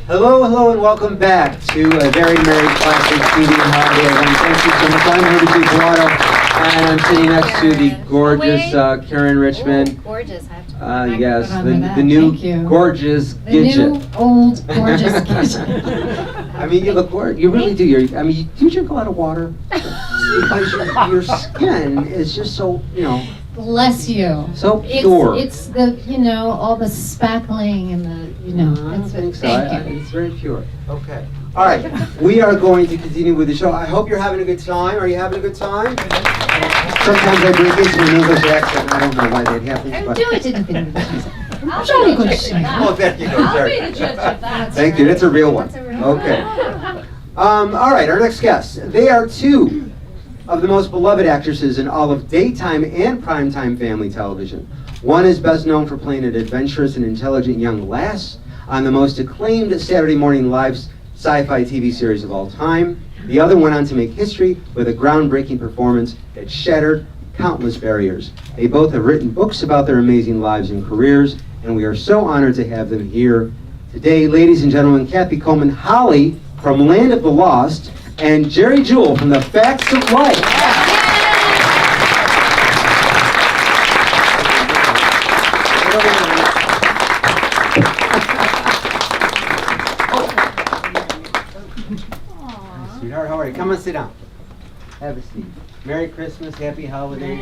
Hello, hello, and welcome back to a very merry classic TV and holiday event. Thank you so much. I'm Herbie Pilato, and I'm sitting next to the gorgeous Karen Richmond. Ooh, gorgeous. I have to Yes, put on the that. new Thank you. gorgeous The Gidget. new old gorgeous Gidget. I mean, you look gorgeous. You really do. I mean, do you drink a lot of water? Because your skin is just so, Bless you. so pure. It's the, all the spackling and the, I don't think so. Thank you. It's very pure. Okay. All right. We are going to continue with the show. I hope you're having a good time. Are you having a good time? Sometimes I break into an English accent. I don't know why that happens. But... Do it to the thing. Jolly good shame. Oh, there you go, I'll be Jerry. the judge of that. Thank you. That's a real one. That's a real one. Okay. All right. Our next guests. They are two of the most beloved actresses in all of daytime and primetime family television. One is best known for playing an adventurous and intelligent young lass on the most acclaimed Saturday morning live sci-fi TV series of all time. The other went on to make history with a groundbreaking performance that shattered countless barriers. They both have written books about their amazing lives and careers, and we are so honored to have them here today. Ladies and gentlemen, Kathy Coleman Holly from Land of the Lost, and Geri Jewell from The Facts of Life. Sweetheart, how are you? Come and sit down. Have a seat. Merry Christmas, Happy Holidays.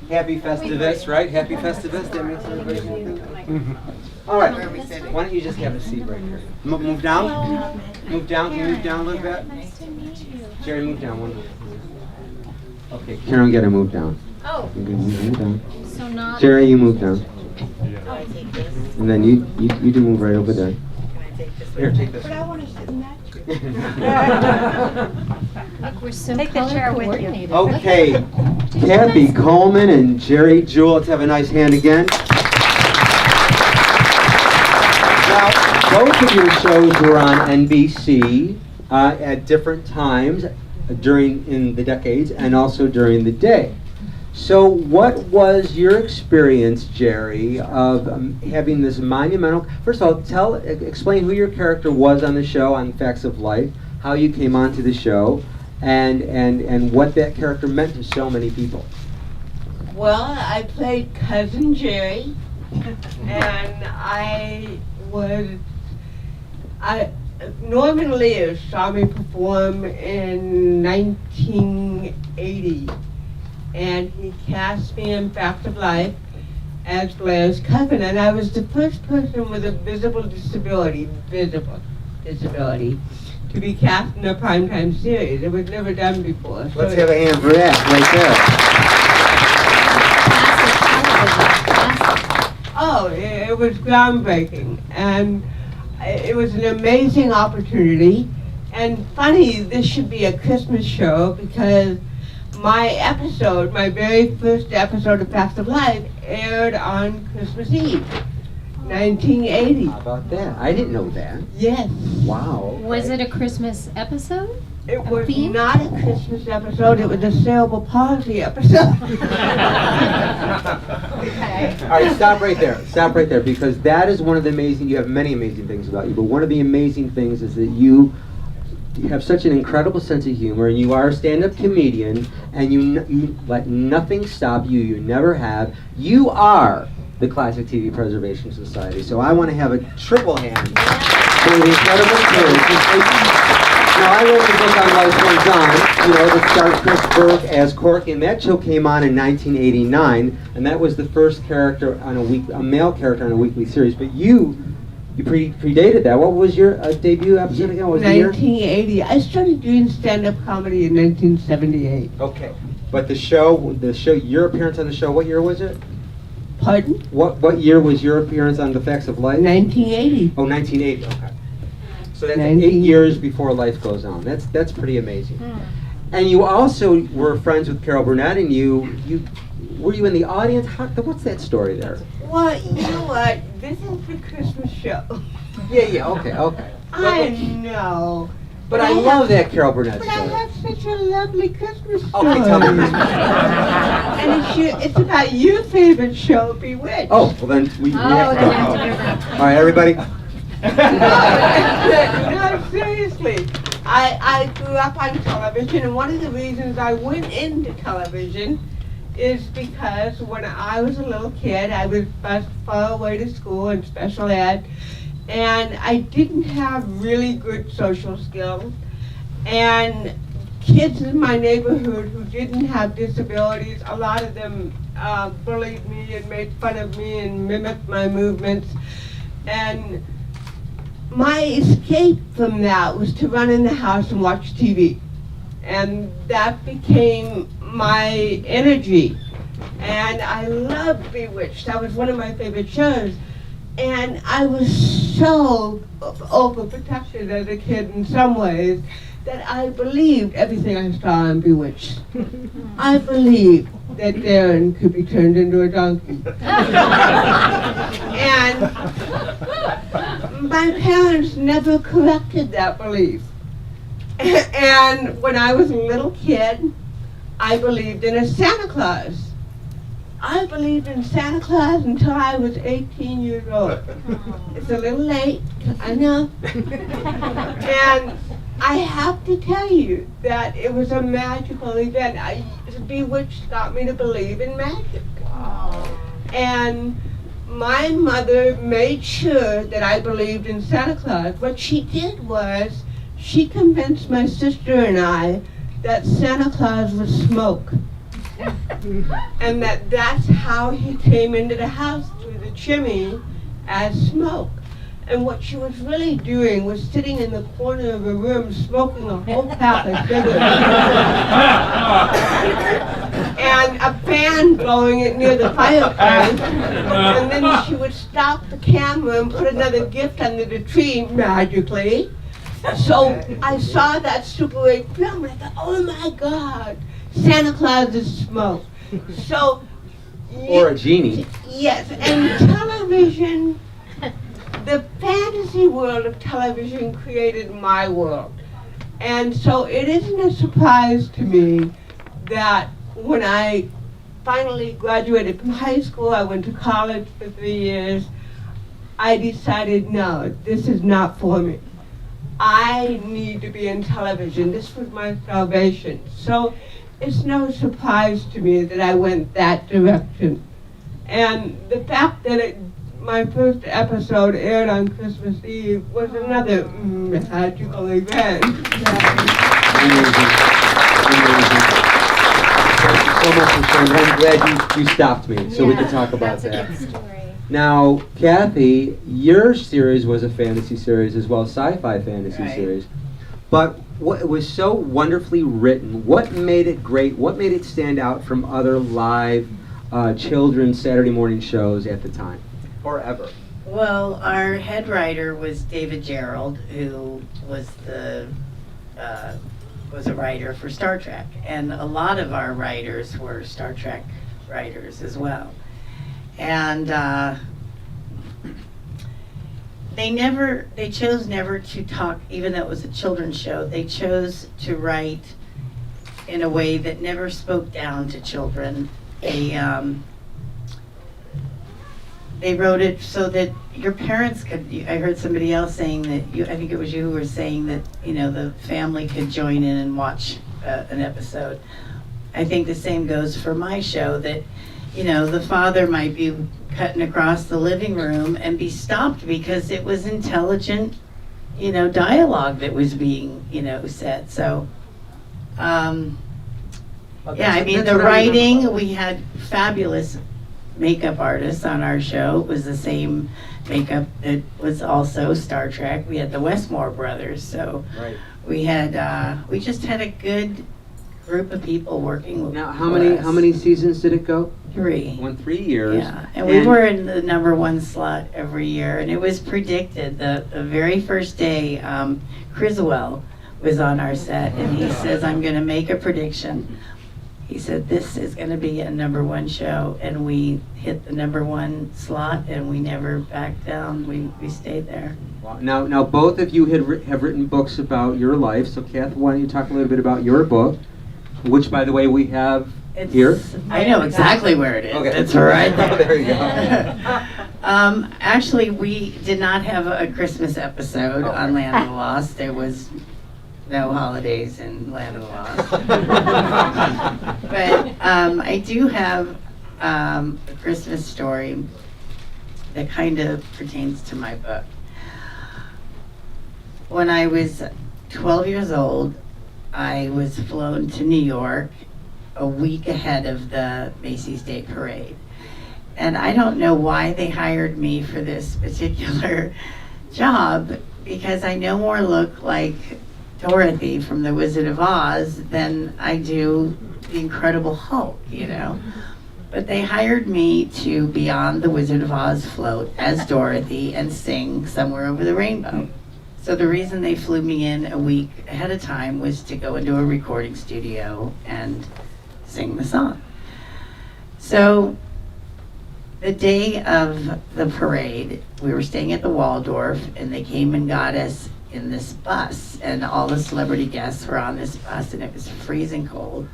Happy Festivus, right? Happy Festivus. That makes everybody happy. All right. Why don't you just have a seat right here? Move down. Move down. Can you move down a little bit? Nice to meet you. Geri, move down one more. Okay, Karen, get to move down. Oh, You can move down. so not. Geri, you move down. And then you do move right over there. Here, take this. But I want to sit in that chair. Look, we're so Take the color chair with you. coordinated. Okay, Kathy Coleman and Geri Jewell, let's have a nice hand again. Now, both of your shows were on NBC at different times in the decades and also during the day. So what was your experience, Geri, of having this monumental... First of all, explain who your character was on the show, on Facts of Life, how you came onto the show, and what that character meant to so many people. Well, I played Cousin Geri, and Norman Lear saw me perform in 1980, and he cast me in Fact of Life as Blair's cousin, and I was the first person with a visible disability, to be cast in a primetime series. It was never done before. So Let's have a hand for that, right there. Oh, it was groundbreaking, and it was an amazing opportunity. And funny, this should be a Christmas show because my very first episode of Facts of Life aired on Christmas Eve, 1980. How about that? I didn't know that. Yes. Wow. Was it a Christmas episode? It was theme? not a Christmas episode, it was a cerebral palsy episode. Okay. All right, stop right there. Stop right there, because that is one of the amazing... You have many amazing things about you, but one of the amazing things is that you have such an incredible sense of humor, and you are a stand-up comedian, and you let nothing stop you. You never have. You are the Classic TV Preservation Society. So I want to have a triple hand for the incredible courage. Now, I wrote the book on Life Goes On, that starred Chris Burke as Corky, and that show came on in 1989, and that was the first character on a male character on a weekly series. But you predated that. What was your debut episode again? What was the year? 1980. I started doing stand-up comedy in 1978. Okay, but the show, your appearance on the show, what year was it? Pardon? What year was your appearance on The Facts of Life? 1980. Oh, 1980. Okay. So that's 19 8 years before Life Goes On. That's pretty amazing. And you also were friends with Carol Burnett, and were you in the audience? What's that story there? Well, you know what? This is the Christmas show. Yeah, okay. I know. But I love that Carol Burnett But I story. have such a lovely Christmas story. Okay, tell me this. And it's about your favorite show, Bewitched. Oh, well then we have to then we have to go. hear that. All right, everybody. No, seriously. I grew up on television, and one of the reasons I went into television is because when I was a little kid, I was bused far away to school in special ed, and I didn't have really good social skills. And kids in my neighborhood who didn't have disabilities, a lot of them bullied me and made fun of me and mimicked my movements. And my escape from that was to run in the house and watch TV. And that became my energy. And I loved Bewitched. That was one of my favorite shows. And I was so overprotected as a kid in some ways that I believed everything I saw on Bewitched. I believed that Darren could be turned into a donkey. And my parents never corrected that belief. And when I was a little kid, I believed in a Santa Claus. I believed in Santa Claus until I was 18 years old. It's a little late, I know. And I have to tell you that it was a magical event. Bewitched got me to believe in magic. And my mother made sure that I believed in Santa Claus. What she did was, she convinced my sister and I that Santa Claus was smoke. And that's how he came into the house, through the chimney, as smoke. And what she was really doing was sitting in the corner of a room smoking a whole pack of cigarettes. And a fan blowing it near the fireplace. And then she would stop the camera and put another gift under the tree magically. So I saw that Super 8 film and I thought, oh my God, Santa Claus is smoke. So, Or a genie. yes, and television, the fantasy world of television created my world. And so it isn't a surprise to me that when I finally graduated from high school, I went to college for 3 years, I decided, no, this is not for me. I need to be in television. This was my salvation. So it's no surprise to me that I went that direction. And the fact that my first episode aired on Christmas Eve was another magical event. Amazing. Thank you so much for sharing. I'm glad you stopped me so we could talk about That's a that. good story. Now, Kathy, your series was a fantasy series as well, sci-fi fantasy Right. series. But it was so wonderfully written. What made it great? What made it stand out from other live children's Saturday morning shows at the time? Or ever? Well, our head writer was David Gerald, who was was a writer for Star Trek, and a lot of our writers were Star Trek writers as well. And they chose never to talk, even though it was a children's show, they chose to write in a way that never spoke down to children. They wrote it so that your parents could, I heard somebody else saying that, I think it was you who were saying that, the family could join in and watch an episode. I think the same goes for my show, that, the father might be cutting across the living room and be stopped because it was intelligent, dialogue that was being, said. So, the writing, we had fabulous makeup artists on our show. It was the same makeup that was also Star Trek. We had the Westmore brothers, so Right. we just had a good group of people working with Now, how many seasons did it go? 3. Went 3 years. Yeah, and we were in the #1 slot every year, and it was predicted. The very first day, Criswell was on our set, and he says, I'm going to make a prediction. He said, this is going to be a #1 show, and we hit the #1 slot, and we never backed down. We stayed there. Wow. Now, both of you have written books about your life. So, Kath, why don't you talk a little bit about your book, which, by the way, we have here. I know exactly where it is. Okay. It's right there. Oh, there you go. Actually, we did not have a Christmas episode on Land of the Lost. There was no holidays in Land of the Lost. But I do have a Christmas story that kind of pertains to my book. When I was 12 years old, I was flown to New York a week ahead of the Macy's Day Parade. And I don't know why they hired me for this particular job, because I no more look like Dorothy from The Wizard of Oz than I do the Incredible Hulk, you know. But they hired me to be on the Wizard of Oz float as Dorothy and sing Somewhere Over the Rainbow. So the reason they flew me in a week ahead of time was to go into a recording studio and sing the song. So the day of the parade, we were staying at the Waldorf, and they came and got us in this bus, and all the celebrity guests were on this bus, and it was freezing cold.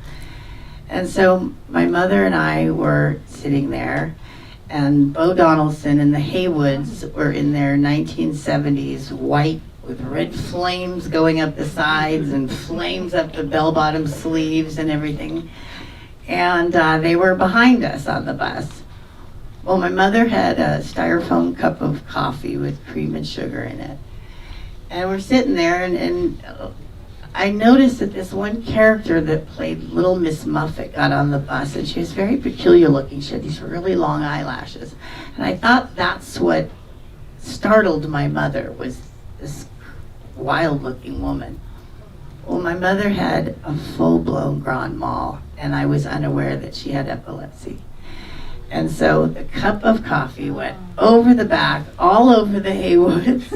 And so my mother and I were sitting there, and Bo Donaldson and the Haywoods were in their 1970s white with red flames going up the sides and flames up the bell-bottom sleeves and everything. And they were behind us on the bus. Well, my mother had a styrofoam cup of coffee with cream and sugar in it. And we're sitting there, and I noticed that this one character that played Little Miss Muffet got on the bus, and she was very peculiar looking. She had these really long eyelashes. And I thought that's what startled my mother, was this wild looking woman. Well, my mother had a full-blown grand mal, and I was unaware that she had epilepsy. And so the cup of coffee went over the back, all over the Haywoods,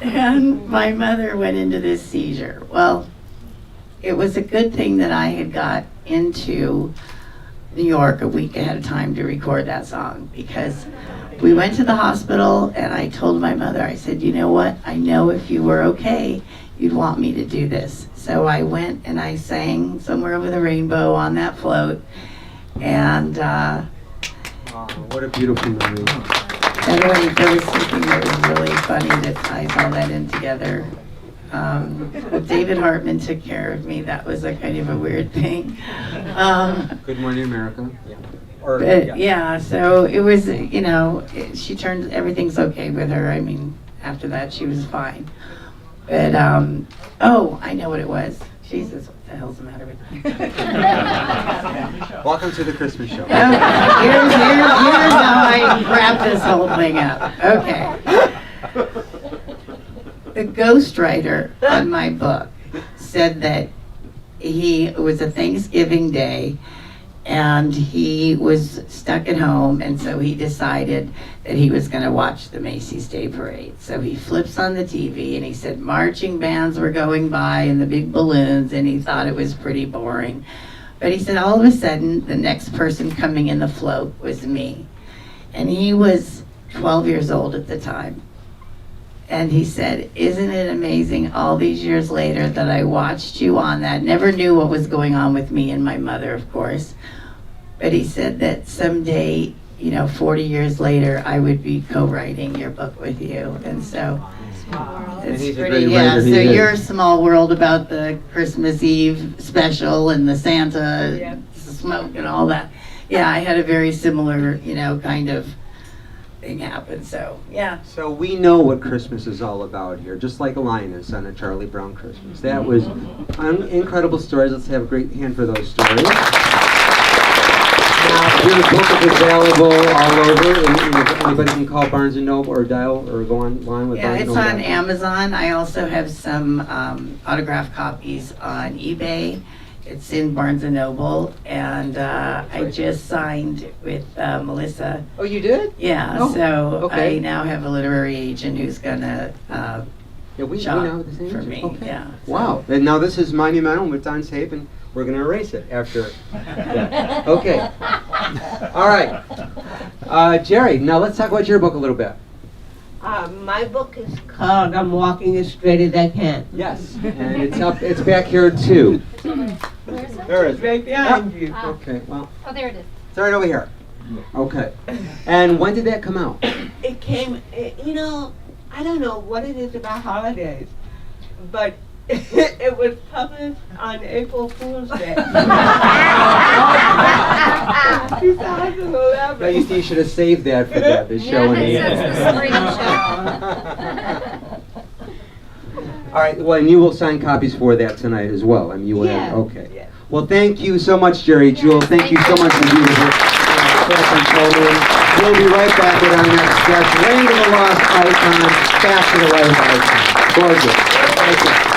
and my mother went into this seizure. Well, it was a good thing that I had got into New York a week ahead of time to record that song, because we went to the hospital, and I told my mother, I said, you know what, I know if you were okay, you'd want me to do this. So I went and I sang Somewhere Over the Rainbow on that float, and what a beautiful memory. anyway, there was something that was really funny that ties all that in together. David Hartman took care of me. That was a kind of a weird thing. Good Morning America. Yeah. But yeah, so it was, you know, she turned, everything's okay with her. I mean, after that she was fine. But, oh, I know what it was. Jesus, what the hell's the matter with me? Welcome to the Christmas show. Here's how I wrap this whole thing up. Okay. The ghostwriter on my book said that it was a Thanksgiving day, and he was stuck at home, and so he decided that he was going to watch the Macy's Day Parade. So he flips on the TV, and he said marching bands were going by and the big balloons, and he thought it was pretty boring. But he said all of a sudden, the next person coming in the float was me. And he was 12 years old at the time. And he said, isn't it amazing all these years later that I watched you on that? Never knew what was going on with me and my mother, of course. But he said that someday, you know, 40 years later, I would be co-writing your book with you. And so it's he's a pretty, great yeah, writer, so he is. your small world about the Christmas Eve special and the Santa smoke and all that. Yeah, I had a very similar, you know, kind of thing happen, so yeah. So we know what Christmas is all about here, just like Linus on A Charlie Brown Christmas. That was incredible stories. Let's have a great hand for those stories. Now, your book is available all over. Anybody can call Barnes & Noble or dial or go online with Yeah, Barnes & it's Noble. on Amazon. I also have some autographed copies on eBay. It's in Barnes & Noble, and I just signed with Melissa. Oh, you did? Yeah, Oh, so okay. I now have a literary agent who's gonna Yeah, we shop know the same for agent. me. Okay. Yeah. so- Wow. And now this is monumental. It's on tape, and we're going to erase it after. Yeah. Okay. All right. Geri, now let's talk about your book a little bit. My book is called I'm Walking as Straight as I Can. Yes. And it's up. It's back here too. Where is it? There it is. Right behind you. Ah. Okay. Well, Oh, there it is. it's right over here. Okay. And when did that come out? It came, I don't know what it is about holidays, but it was published on April Fool's Day. 2011. Now, you should have saved that for the show. That's the spring show. All right, well, and you will sign copies for that tonight as well. I mean, you will have, Yeah. okay. Yeah. Well, thank you so much, Geri. Jewell, thank you so much for being here. Coleman. We'll be right back with our next guest, Land of the Lost Icon, Back to the Life Icon. Gorgeous. Thank you.